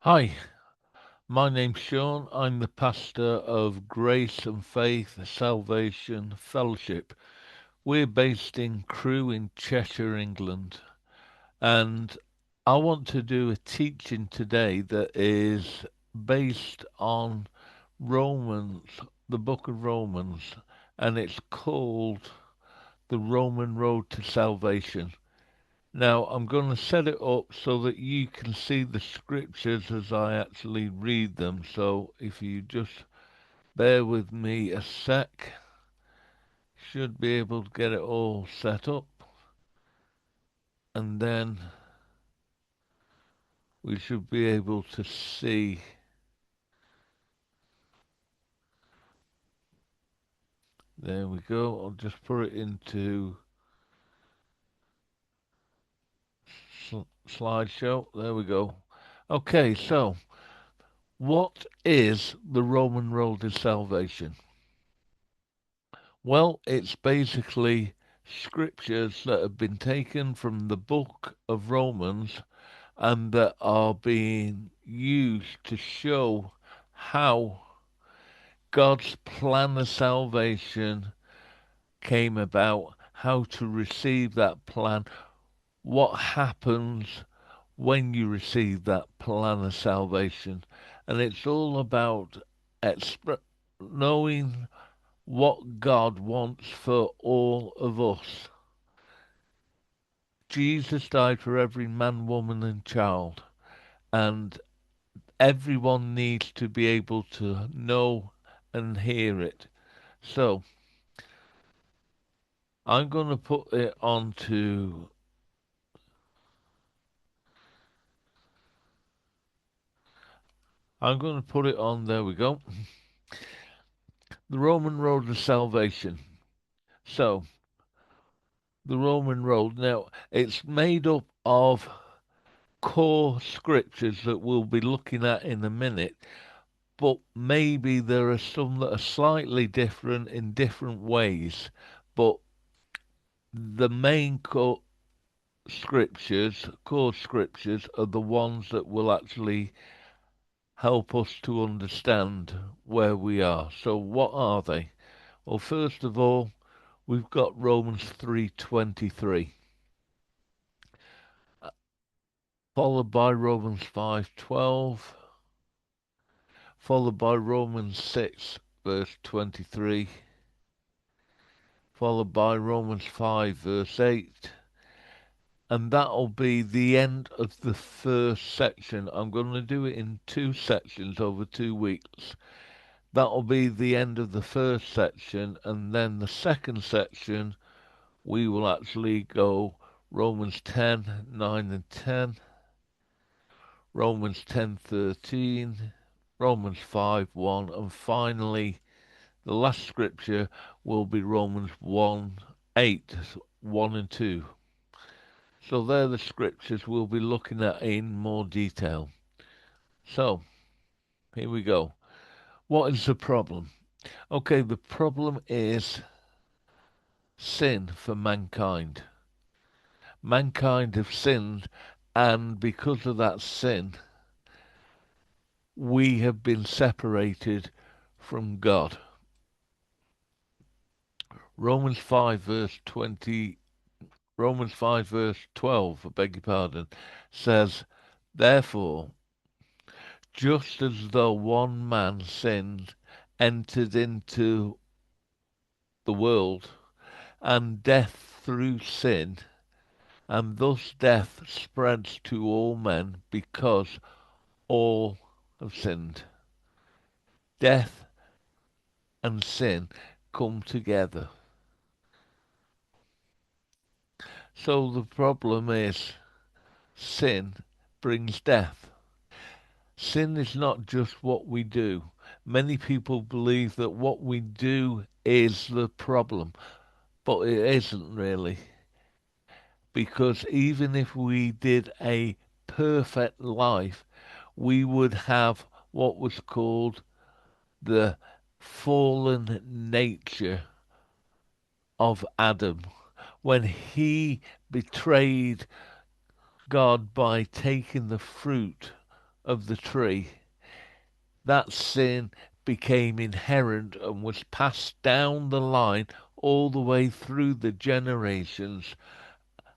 Hi, my name's Shaun. I'm the pastor of Grace and Faith Salvation Fellowship. We're based in Crewe in Cheshire, England, and I want to do a teaching today that is based on Romans, the book of Romans, and it's called The Roman Road to Salvation. Now, I'm going to set it up so that you can see the scriptures as I actually read them. So if you just bear with me a sec, should be able to get it all set up. And then we should be able to see. There we go. I'll just put it into slideshow. There we go. Okay, so what is the Roman road to salvation? Well, it's basically scriptures that have been taken from the book of Romans and that are being used to show how God's plan of salvation came about, how to receive that plan, what happens when you receive that plan of salvation. And it's all about knowing what God wants for all of us. Jesus died for every man, woman, and child, and everyone needs to be able to know and hear it. So I'm going to put it onto. I'm going to put it on. There we go. The Roman Road to Salvation. So the Roman Road. Now it's made up of core scriptures that we'll be looking at in a minute, but maybe there are some that are slightly different in different ways. But the main core scriptures, are the ones that will actually help us to understand where we are. So, what are they? Well, first of all, we've got Romans 3:23, followed by Romans 5:12, followed by Romans 6 verse 23, followed by Romans 5 verse 8, and that'll be the end of the first section. I'm going to do it in two sections over 2 weeks. That'll be the end of the first section, and then the second section we will actually go Romans 10 9 and 10, Romans 10:13, Romans 5 1, and finally the last scripture will be Romans 1 8 1 and 2. So they're the scriptures we'll be looking at in more detail. So, here we go. What is the problem? Okay, the problem is sin for mankind. Mankind have sinned, and because of that sin, we have been separated from God. Romans 5 verse 20, Romans 5 verse 12, I beg your pardon, says, therefore, just as though one man sinned entered into the world, and death through sin, and thus death spreads to all men because all have sinned. Death and sin come together. So the problem is sin brings death. Sin is not just what we do. Many people believe that what we do is the problem, but it isn't really. Because even if we did a perfect life, we would have what was called the fallen nature of Adam. When he betrayed God by taking the fruit of the tree, that sin became inherent and was passed down the line all the way through the generations.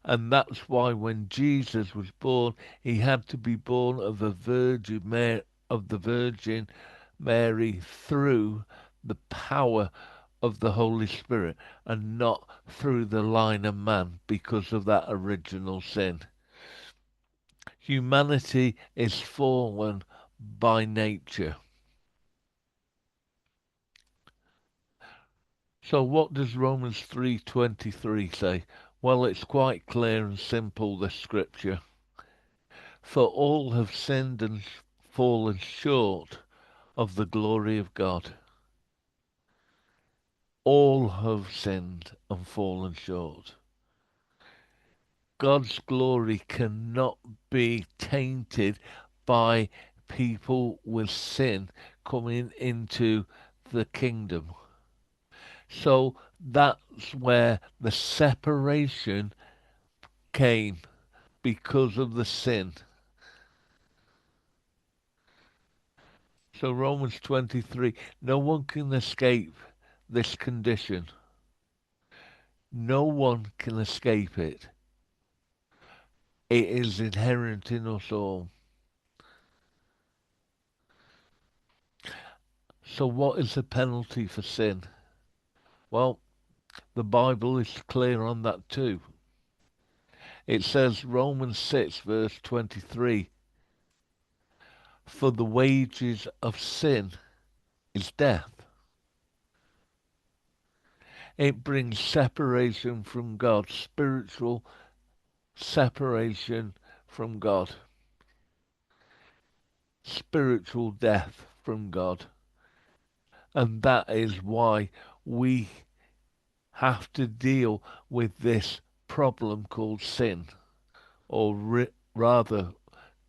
And that's why when Jesus was born, he had to be born of a Virgin Mary, of the Virgin Mary through the power of the Holy Spirit and not through the line of man because of that original sin. Humanity is fallen by nature. So what does Romans 3:23 say? Well, it's quite clear and simple, the scripture. For all have sinned and fallen short of the glory of God. All have sinned and fallen short. God's glory cannot be tainted by people with sin coming into the kingdom. So that's where the separation came because of the sin. So Romans 23, no one can escape this condition. No one can escape it. It is inherent in us all. So what is the penalty for sin? Well, the Bible is clear on that too. It says Romans 6 verse 23, for the wages of sin is death. It brings separation from God, spiritual separation from God, spiritual death from God. And that is why we have to deal with this problem called sin, or rather,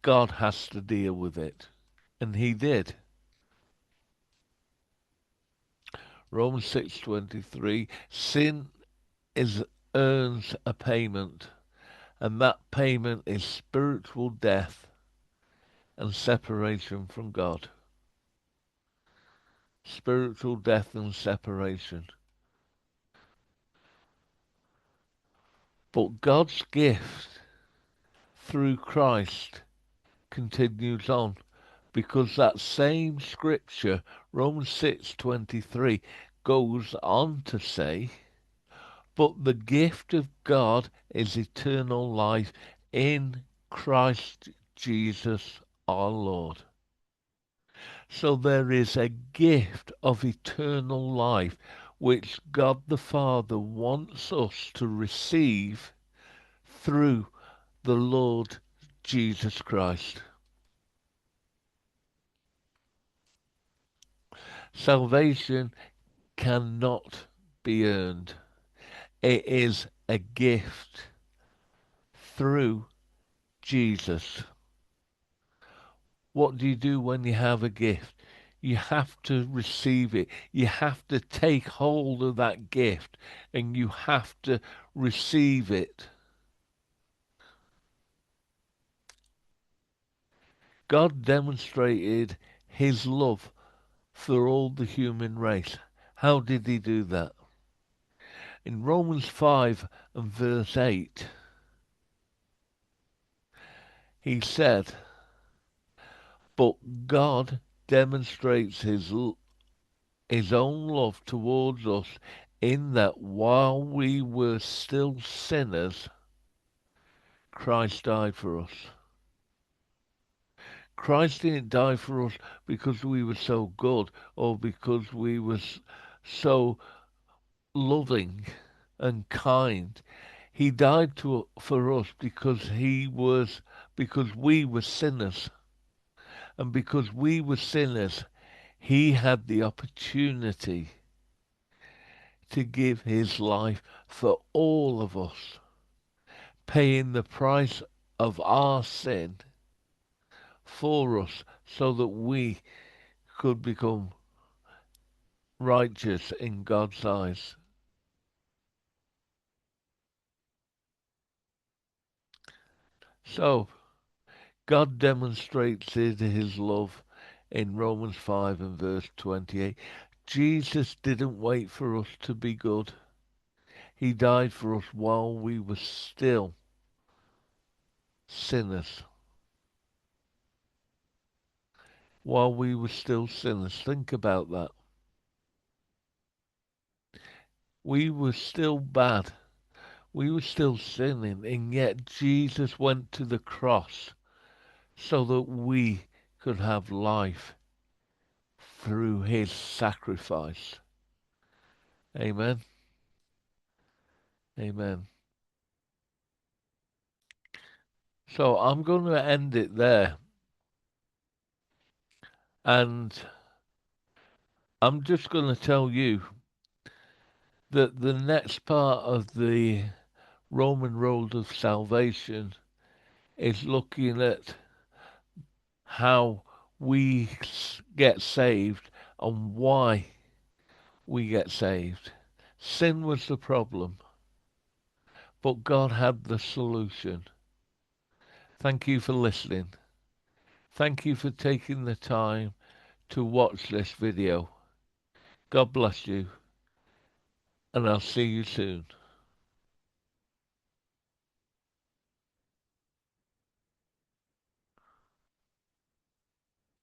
God has to deal with it. And he did. Romans 6:23, sin is earns a payment, and that payment is spiritual death and separation from God. Spiritual death and separation. But God's gift through Christ continues on, because that same scripture, Romans 6:23, goes on to say, but the gift of God is eternal life in Christ Jesus our Lord. So there is a gift of eternal life which God the Father wants us to receive through the Lord Jesus Christ. Salvation cannot be earned. It is a gift through Jesus. What do you do when you have a gift? You have to receive it. You have to take hold of that gift and you have to receive it. God demonstrated his love for all the human race. How did he do that? In Romans 5 and verse 8, he said, but God demonstrates his own love towards us in that while we were still sinners, Christ died for us. Christ didn't die for us because we were so good or because we were so loving and kind. He died for us because we were sinners. And because we were sinners, he had the opportunity to give his life for all of us, paying the price of our sin for us so that we could become righteous in God's eyes. So, God demonstrates his love in Romans 5 and verse 28. Jesus didn't wait for us to be good. He died for us while we were still sinners. While we were still sinners. Think about that. We were still bad. We were still sinning, and yet Jesus went to the cross so that we could have life through his sacrifice. Amen. Amen. So I'm going to end it there. And I'm just going to tell you that the next part of the Roman road of salvation is looking at how we get saved and why we get saved. Sin was the problem, but God had the solution. Thank you for listening. Thank you for taking the time to watch this video. God bless you, and I'll see you soon.